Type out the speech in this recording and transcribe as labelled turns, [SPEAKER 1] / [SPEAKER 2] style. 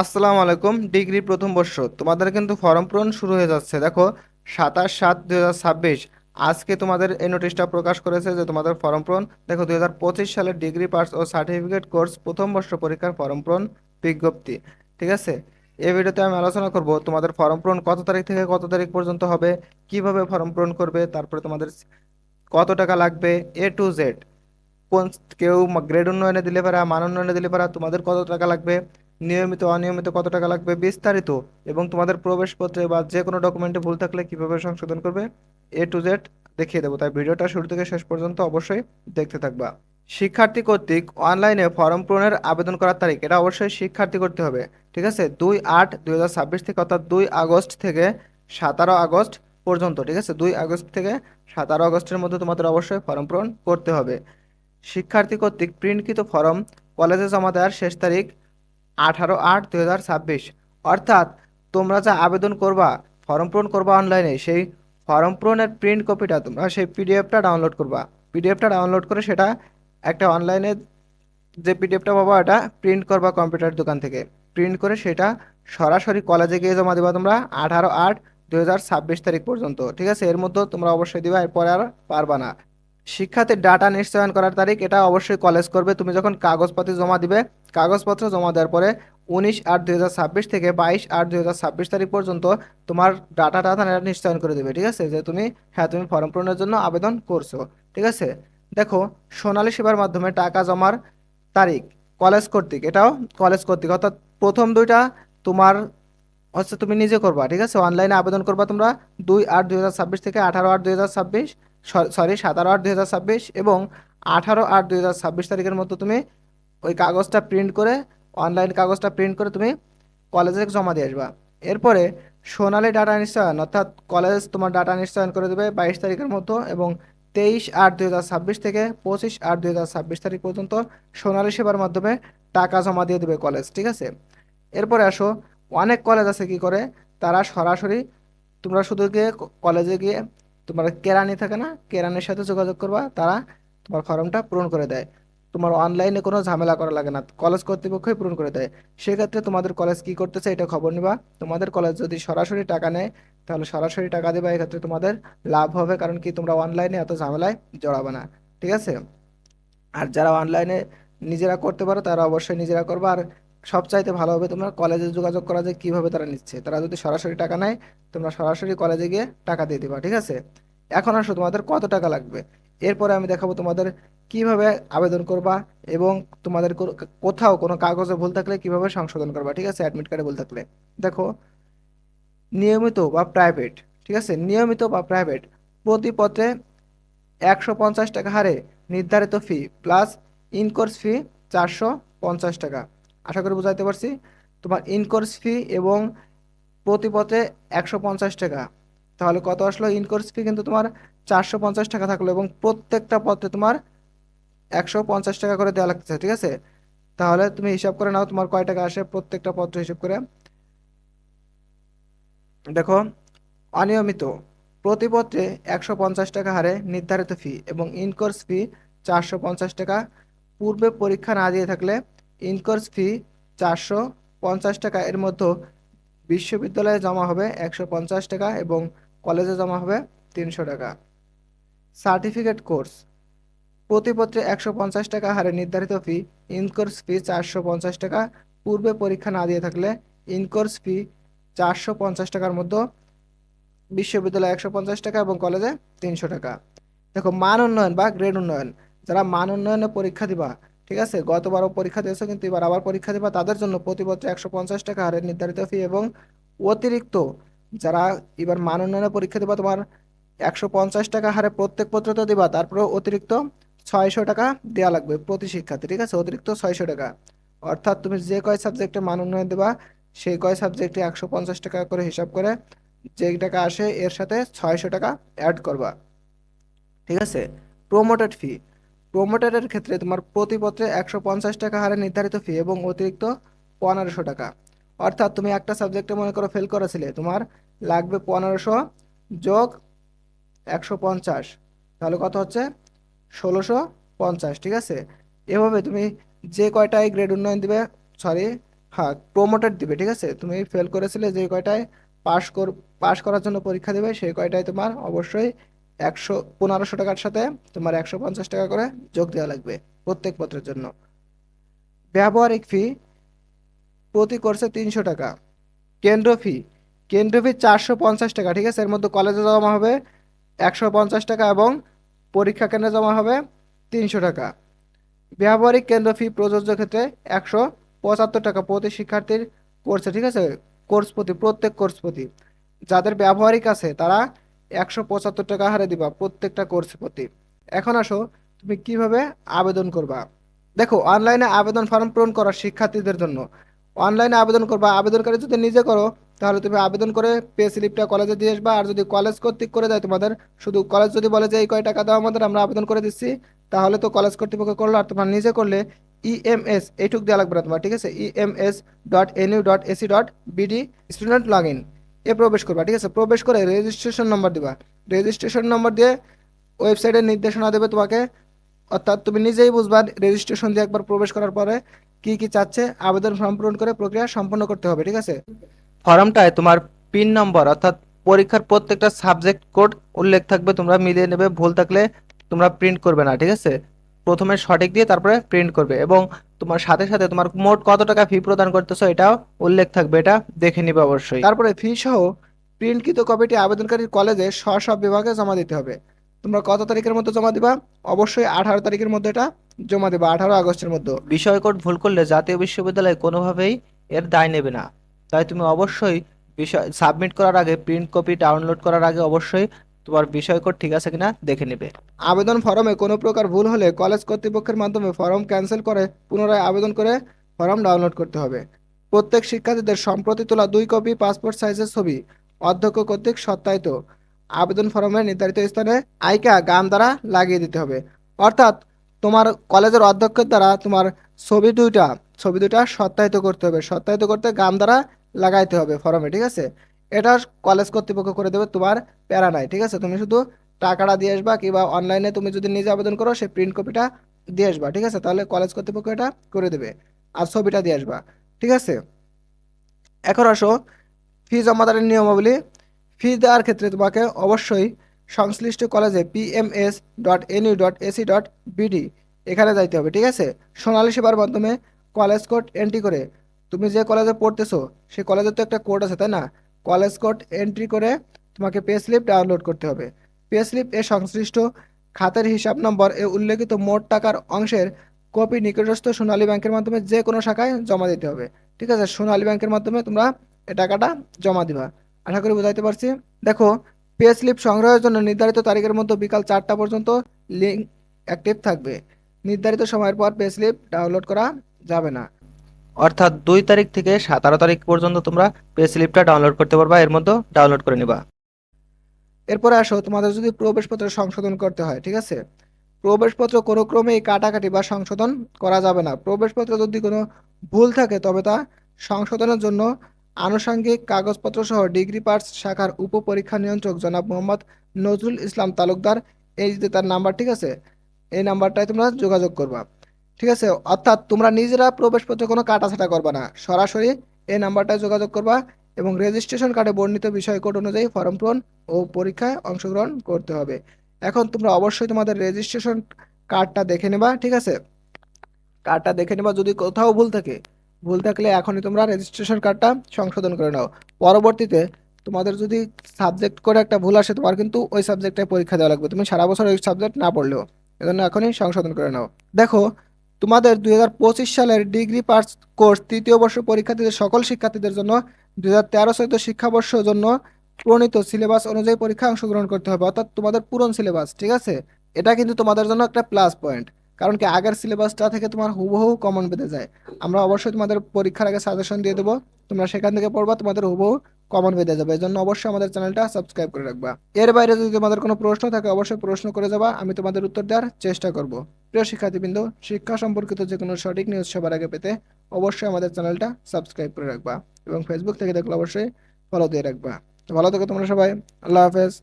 [SPEAKER 1] আসসালামু আলাইকুম। ডিগ্রি প্রথম বর্ষ তোমাদের কিন্তু ফর্ম পূরণ শুরু হয়ে যাচ্ছে। দেখো, 27/7/2026 আজকে তোমাদের এই নোটিশটা প্রকাশ করেছে যে তোমাদের ফর্ম পূরণ। দেখো, 2025 সালের ডিগ্রি পাস ও সার্টিফিকেট কোর্স প্রথম বর্ষ পরীক্ষার ফর্ম পূরণ বিজ্ঞপ্তি। ঠিক আছে, এই ভিডিওতে আমি আলোচনা করব তোমাদের ফর্ম পূরণ কত তারিখ থেকে কত তারিখ পর্যন্ত হবে, কিভাবে ফর্ম পূরণ করবে, তারপরে তোমাদের কত টাকা লাগবে, A to Z। কোন কেউ গ্রেড উন্নয়নে দিলে পারা, মান উন্নয়নে দিলে পারা, তোমাদের কত টাকা লাগবে, নিয়মিত অনিয়মিত কত টাকা লাগবে, বিস্তারিত, এবং তোমাদের প্রবেশপত্রে বা যে কোনো ডকুমেন্টে ভুল থাকলে কিভাবে সংশোধন করবে, A to Z দেখিয়ে দেবো। তাই ভিডিওটা শুরু থেকে শেষ পর্যন্ত অবশ্যই দেখতে থাকবা। শিক্ষার্থী কর্তৃক অনলাইনে ফর্ম পূরণের আবেদন করার তারিখ, এটা অবশ্যই শিক্ষার্থী করতে হবে। ঠিক আছে, 2/8/2026 থেকে, অর্থাৎ 2 আগস্ট থেকে 17 আগস্ট পর্যন্ত। ঠিক আছে, 2 আগস্ট থেকে 17 আগস্টের মধ্যে তোমাদের অবশ্যই ফর্ম পূরণ করতে হবে। শিক্ষার্থী কর্তৃক প্রিন্টকৃত ফরম কলেজে জমা দেওয়ার শেষ তারিখ 18/8/2026। অর্থাৎ তোমরা যা আবেদন করবা, ফর্ম পূরণ করবা অনলাইনে, সেই ফর্ম পূরণের প্রিন্ট কপিটা তোমরা সেই পিডিএফটা ডাউনলোড করবা। পিডিএফটা ডাউনলোড করে সেটা একটা অনলাইনে যে পিডিএফটা পাবা এটা প্রিন্ট করবা কম্পিউটার দোকান থেকে। প্রিন্ট করে সেটা সরাসরি কলেজে গিয়ে জমা দিবা তোমরা 18/8/2026 পর্যন্ত। ঠিক আছে, এর মধ্যে তোমরা অবশ্যই দিবা, এরপরে আর পারবা না। শিক্ষার্থীর ডাটা নিশ্চয়ন করার তারিখ, এটা অবশ্যই কলেজ করবে। তুমি যখন কাগজপত্র জমা দিবে, কাগজপত্র জমা দেওয়ার পরে 19/8/2026 থেকে 22/8/2026 তারিখ পর্যন্ত তোমার ডাটাটা তারা নিশ্চয়ন করে দেবে। ঠিক আছে, যে তুমি, হ্যাঁ, তুমি ফর্ম পূরণের জন্য আবেদন করছো। ঠিক আছে, দেখো, সোনালী সেবার মাধ্যমে টাকা জমার তারিখ কলেজ কর্তৃক, এটাও কলেজ কর্তৃক, অর্থাৎ প্রথম দুইটা তোমার হচ্ছে তুমি নিজে করবা। ঠিক আছে, অনলাইনে আবেদন করবা তোমরা 2/8/2026 থেকে 18/8/2026, সরি 17/8/2026 এবং 18/8/2026 তারিখের মধ্যে তুমি ওই কাগজটা প্রিন্ট করে, অনলাইন কাগজটা প্রিন্ট করে তুমি কলেজে জমা দিয়ে আসবা। এরপরে সোনালী ডাটা নিশ্চয়ন, অর্থাৎ কলেজ তোমার ডাটা নিশ্চয়ন করে দেবে 22 তারিখের মতো, এবং 23/8/2026 থেকে 25/8/2026 তারিখ পর্যন্ত সোনালী সেবার মাধ্যমে টাকা জমা দিয়ে দেবে কলেজ। ঠিক আছে, এরপরে আসো, অনেক কলেজ আছে কি করে, তারা সরাসরি, তোমরা শুধু গিয়ে কলেজে গিয়ে তোমার কেরানি থাকে না, কেরানির সাথে যোগাযোগ করবা, তারা তোমার ফর্মটা পূরণ করে দেয়। তোমার অনলাইনে কোনো ঝামেলা করা লাগে না, কলেজ কর্তৃপক্ষই পূরণ করে দেয়। সেক্ষেত্রে তোমাদের কলেজ কি করতেছে এটা খবর নিবা। তোমাদের কলেজ যদি সরাসরি টাকা নেয়, তাহলে সরাসরি টাকা দিবা, এক্ষেত্রে তোমাদের লাভ হবে, কারণ কি তোমরা অনলাইনে এত ঝামেলায় জড়াবে না। ঠিক আছে, আর যারা অনলাইনে নিজেরা করতে পারো তারা অবশ্যই নিজেরা করবে। আর সবচাইতে ভালো হবে তোমরা কলেজে যোগাযোগ করা, যে কিভাবে তারা নিচ্ছে। তারা যদি সরাসরি টাকা নেয়, তোমরা সরাসরি কলেজে গিয়ে টাকা দিয়ে দিবা। ঠিক আছে, এখন আসো তোমাদের কত টাকা লাগবে। এরপরে আমি দেখাবো তোমাদের কিভাবে আবেদন করবা, এবং তোমাদের কোথাও কোনো কাগজে ভুল থাকলে কিভাবে সংশোধন করবা। ঠিক আছে, অ্যাডমিট কার্ডে ভুল থাকলে। দেখো, নিয়মিত বা প্রাইভেট, ঠিক আছে, নিয়মিত বা প্রাইভেট প্রতি পত্রে 150 টাকা হারে নির্ধারিত ফি প্লাস ইনকোর্স ফি 450 টাকা। আশা করি বুঝাইতে পারছি। তোমার ইনকোর্স ফি এবং প্রতিপত্রে 150 টাকা, তাহলে কত আসলো? ইনকোর্স ফি কিন্তু তোমার 450 টাকা থাকলো, এবং প্রত্যেকটা পত্রে তোমার 150 টাকা করে দেওয়া লাগতেছে। ঠিক আছে, তাহলে তুমি হিসাব করে নাও তোমার কয় টাকা আসে প্রত্যেকটা পত্র হিসাব করে। দেখো, অনিয়মিত প্রতিপত্রে 150 টাকা হারে নির্ধারিত ফি এবং ইনকোর্স ফি 450 টাকা। পূর্বে পরীক্ষা না দিয়ে থাকলে ইনকোর্স ফি 450 টাকা, এর মধ্যে বিশ্ববিদ্যালয়ে জমা হবে 150 টাকা এবং কলেজে জমা হবে 300 টাকা। সার্টিফিকেট কোর্স প্রতিপত্রে 150 টাকা হারে নির্ধারিত ফি, ইনকোর্স ফি 450 টাকা। পূর্বে পরীক্ষা না দিয়ে থাকলে ইনকোর্স ফি 450 টাকার মধ্যে বিশ্ববিদ্যালয়ে 150 টাকা এবং কলেজে 300 টাকা। দেখো, মান উন্নয়ন বা গ্রেড উন্নয়ন, যারা মান উন্নয়নে পরীক্ষা দিবা, ঠিক আছে, গতবারও পরীক্ষা দিয়েছো কিন্তু এবার আবার পরীক্ষা দিবা, তাদের জন্য প্রতিপত্রে 150 টাকা হারে নির্ধারিত ফি এবং অতিরিক্ত, যারা এবার মান উন্নয়নে পরীক্ষা দিবা, তোমার 150 টাকা হারে প্রত্যেক পত্র তো দিবা, তারপরে অতিরিক্ত 600 টাকা দেওয়া লাগবে প্রতি শিক্ষার্থী। ঠিক আছে, অতিরিক্ত 600 টাকা। অর্থাৎ তুমি যে কয় সাবজেক্টে মান উন্নয়ন দেবা, সেই কয় সাবজেক্টে 150 টাকা করে হিসাব করে যে টাকা আসে এর সাথে 600 টাকা অ্যাড করবা। ঠিক আছে, প্রোমোটেড ফি, প্রোমোটেডের ক্ষেত্রে তোমার প্রতিপত্রে 150 টাকা হারে নির্ধারিত ফি এবং অতিরিক্ত 1500 টাকা। অর্থাৎ তুমি একটা সাবজেক্টে মনে করো ফেল করেছিলে, তোমার লাগবে 1500 যোগ 150, তাহলে কত হচ্ছে? 1650। ঠিক আছে, এভাবে তুমি যে কয়টাই গ্রেড উন্নয়ন দিবে, সরি, হ্যাঁ, প্রোমোটেড দিবে, ঠিক আছে। তুমি ফেল করেছিলে যে কয়টায়, পাস কর পাস করার জন্য পরীক্ষা দিবে সেই কয়টায় তোমার অবশ্যই 1500 টাকার সাথে তোমার 150 টাকা করে যোগ দেওয়া লাগবে প্রত্যেক পত্রের জন্য। ব্যবহারিক ফি প্রতি কোর্সে 300 টাকা। কেন্দ্র ফি, কেন্দ্র ফি 450 টাকা, ঠিক আছে। এর মধ্যে কলেজে জমা হবে 150 টাকা এবং পরীক্ষা কেন্দ্রে জমা হবে 300 টাকা। ব্যবহারিক কেন্দ্র ফি প্রযোজ্য ক্ষেত্রে 175 টাকা প্রতি শিক্ষার্থীর কোর্সে, ঠিক আছে। কোর্স প্রতি, প্রত্যেক কোর্স প্রতি। যাদের ব্যবহারিক আছে তারা 175 টাকা হারে দিবা প্রত্যেকটা কোর্স প্রতি। এখন আসো তুমি কিভাবে আবেদন করবা। দেখো, অনলাইনে আবেদন ফর্ম পূরণ করা শিক্ষার্থীদের জন্য। অনলাইনে আবেদন করবা, আবেদনকারী যদি নিজে করো তাহলে তুমি আবেদন করে পে স্লিপটা কলেজে দিয়ে আসবা। আর যদি কলেজ কর্তৃক করে দেয় তোমাদের, শুধু কলেজ যদি বলে যে এই কয় টাকা দাও আমাদের, আমরা আবেদন করে দিচ্ছি, তাহলে তো কলেজ কর্তৃপক্ষ করলো। আর তোমার নিজে করলে ইএমএস এইটুক দেওয়া লাগবে না তোমার, ঠিক আছে। ems.nu.ac.bd student log in a প্রবেশ করবা, ঠিক আছে। প্রবেশ করে রেজিস্ট্রেশন নম্বর দিবা। রেজিস্ট্রেশন নম্বর দিয়ে ওয়েবসাইটের নির্দেশনা দেবে তোমাকে, অর্থাৎ তুমি নিজেই বুঝবা রেজিস্ট্রেশন দিয়ে একবার প্রবেশ করার পরে কি কি চাচ্ছে। আবেদন ফর্ম পূরণ করে প্রক্রিয়া সম্পন্ন করতে হবে, ঠিক আছে। ফর্মটায় তোমার পিন নম্বর অর্থাৎ পরীক্ষার প্রত্যেকটা সাবজেক্ট কোড উল্লেখ থাকবে, তোমরা মিলিয়ে নেবে। ভুল থাকলে তোমরা প্রিন্ট করবে না, ঠিক আছে। প্রথমে সঠিক দিয়ে তারপরে প্রিন্ট করবে এবং তোমার সাথে সাথে তোমার মোট কত টাকা ফি প্রদান করতেছো এটাও উল্লেখ থাকবে, এটা দেখে নিবে অবশ্যই। তারপরে ফি সহ প্রিন্টকৃত কপিটি আবেদনকারীর কলেজে স্ব বিভাগে জমা দিতে হবে। তোমরা কত তারিখের মধ্যে জমা দিবা? অবশ্যই 18 তারিখের মধ্যে এটা জমা দিবা, 18 আগস্টের মধ্যে। বিষয় কোড ভুল করলে জাতীয় বিশ্ববিদ্যালয় কোনোভাবেই এর দায় নেবে না। তাই তুমি অবশ্যই বিষয় সাবমিট করার আগে, প্রিন্ট কপি ডাউনলোড করার আগে অবশ্যই তোমার বিষয় কোড ঠিক আছে কিনা দেখে নেবে। আবেদন ফর্মে কোনো প্রকার ভুল হলে কলেজ কর্তৃপক্ষের মাধ্যমে ফর্ম ক্যান্সেল করে পুনরায় আবেদন করে ফর্ম ডাউনলোড করতে হবে। প্রত্যেক শিক্ষার্থীদের সম্প্রতি তোলা 2 কপি পাসপোর্ট সাইজের ছবি অধ্যক্ষ কর্তৃক সত্যায়িত আবেদন ফর্মে নির্ধারিত স্থানে আইকা গাম দ্বারা লাগিয়ে দিতে হবে। অর্থাৎ তোমার কলেজের অধ্যক্ষের দ্বারা তোমার ছবি দুইটা সত্যায়িত করতে হবে। সত্যায়িত করতে গাম দ্বারা লাগাইতে হবে ফর্মে, ঠিক আছে। এটা কলেজ কর্তৃপক্ষ করে দেবে, তোমার প্যারা নাই, ঠিক আছে। তুমি শুধু টাকাটা দিয়ে আসবা, কিংবা অনলাইনে তুমি যদি নিজে আবেদন করো সেই প্রিন্ট কপিটা দিয়ে আসবা, ঠিক আছে। তাহলে কলেজ কর্তৃপক্ষ এটা করে দেবে। আর ছবিটা দিয়ে আসবা, ঠিক আছে। এখন আসো ফি জমাদানের নিয়মাবলী। ফি দেওয়ার ক্ষেত্রে তোমাকে অবশ্যই সংশ্লিষ্ট কলেজে pms.nu.ac.bd এখানে যাইতে হবে, ঠিক আছে। সোনালী সেবার মাধ্যমে কলেজ কোড এন্ট্রি করে, তুমি যে কলেজে পড়তেছো সেই কলেজের তো একটা কোড আছে তাই না, কলেজ কোড এন্ট্রি করে তোমাকে পে স্লিপ ডাউনলোড করতে হবে। পে স্লিপ এ সংশ্লিষ্ট খাতের হিসাব নম্বর এ উল্লেখিত মোট টাকার অংশের কপি নিকটস্থ সোনালী ব্যাংকের মাধ্যমে যে কোনো শাখায় জমা দিতে হবে, ঠিক আছে। সোনালী ব্যাংকের মাধ্যমে তোমরা এই টাকাটা জমা দিবা। আশা করি বুঝাইতে পারছি। দেখো, পে স্লিপ সংগ্রহের জন্য নির্ধারিত তারিখের মধ্যে বিকাল 4টা পর্যন্ত লিঙ্ক অ্যাক্টিভ থাকবে। নির্ধারিত সময়ের পর পে স্লিপ ডাউনলোড করা যাবে না। অর্থাৎ 2 তারিখ থেকে 17 তারিখ পর্যন্ত তোমরা পে স্লিপটা ডাউনলোড করতে পারবা, এর মধ্যে ডাউনলোড করে নিবা। এরপরে আসো তোমাদের যদি প্রবেশপত্র সংশোধন করতে হয়, ঠিক আছে। প্রবেশপত্র কোনো ক্রমেই কাটাকাটি বা সংশোধন করা যাবে না। প্রবেশপত্র যদি কোনো ভুল থাকে তবে তা সংশোধনের জন্য আনুষঙ্গিক কাগজপত্র সহ ডিগ্রি পার্স শাখার উপপরীক্ষা নিয়ন্ত্রক জনাব মোহাম্মদ নজরুল ইসলাম তালুকদার, এই যে তার নাম্বার, ঠিক আছে, এই নাম্বারটায় তোমরা যোগাযোগ করবা, ঠিক আছে। অর্থাৎ তোমরা নিজেরা প্রবেশপত্রে কোনো কাটাছাটা করবা না, সরাসরি এই নাম্বারটায় যোগাযোগ করবা এবং রেজিস্ট্রেশন কার্ডে বর্ণিত বিষয় কোড অনুযায়ী ফর্ম পূরণ ও পরীক্ষায় অংশগ্রহণ করতে হবে। এখন তোমরা অবশ্যই তোমাদের রেজিস্ট্রেশন কার্ডটা দেখে নেবা, ঠিক আছে। কার্ডটা দেখে নেবা, যদি কোথাও ভুল থাকলে এখনই তোমরা রেজিস্ট্রেশন কার্ডটা সংশোধন করে নাও। পরবর্তীতে তোমাদের যদি সাবজেক্ট করে একটা ভুল আসে, তোমার কিন্তু ওই সাবজেক্টে পরীক্ষা দেওয়া লাগবে, তুমি সারা বছর ওই সাবজেক্ট না পড়লেও। এজন্য এখনই সংশোধন করে নাও। দেখো, তোমাদের 2025 সালের ডিগ্রি পাস কোর্স তৃতীয় বর্ষ পরীক্ষার্থীদের সকল শিক্ষার্থীদের জন্য 2013-14 শিক্ষাবর্ষের জন্য প্রণীত সিলেবাস অনুযায়ী পরীক্ষায় অংশগ্রহণ করতে হবে। অর্থাৎ তোমাদের পুরনো সিলেবাস, ঠিক আছে। এটা কিন্তু তোমাদের জন্য একটা প্লাস পয়েন্ট, কারণ কি আগের সিলেবাসটা থেকে তোমার হুবহু কমন পেতে যায়। আমরা অবশ্যই তোমাদের পরীক্ষার আগে সাজেশন দিয়ে দেবো, তোমরা সেখান থেকে পড়বা, তোমাদের হুবহু কমন পেতে যাবে। এই জন্য অবশ্যই আমাদের চ্যানেলটা সাবস্ক্রাইব করে রাখবা। এর বাইরে যদি তোমাদের কোনো প্রশ্ন থাকে অবশ্যই প্রশ্ন করে যাবা, আমি তোমাদের উত্তর দেওয়ার চেষ্টা করব। প্রিয় শিক্ষার্থীবৃন্দ, শিক্ষা সম্পর্কিত যে কোনো সঠিক নিউজ সবার আগে পেতে অবশ্যই আমাদের চ্যানেলটা সাবস্ক্রাইব করে রাখবা এবং ফেসবুক থেকে দেখলে অবশ্যই ফলো দিয়ে রাখবা। তো ভালো থেকো তোমরা সবাই, আল্লাহ হাফেজ।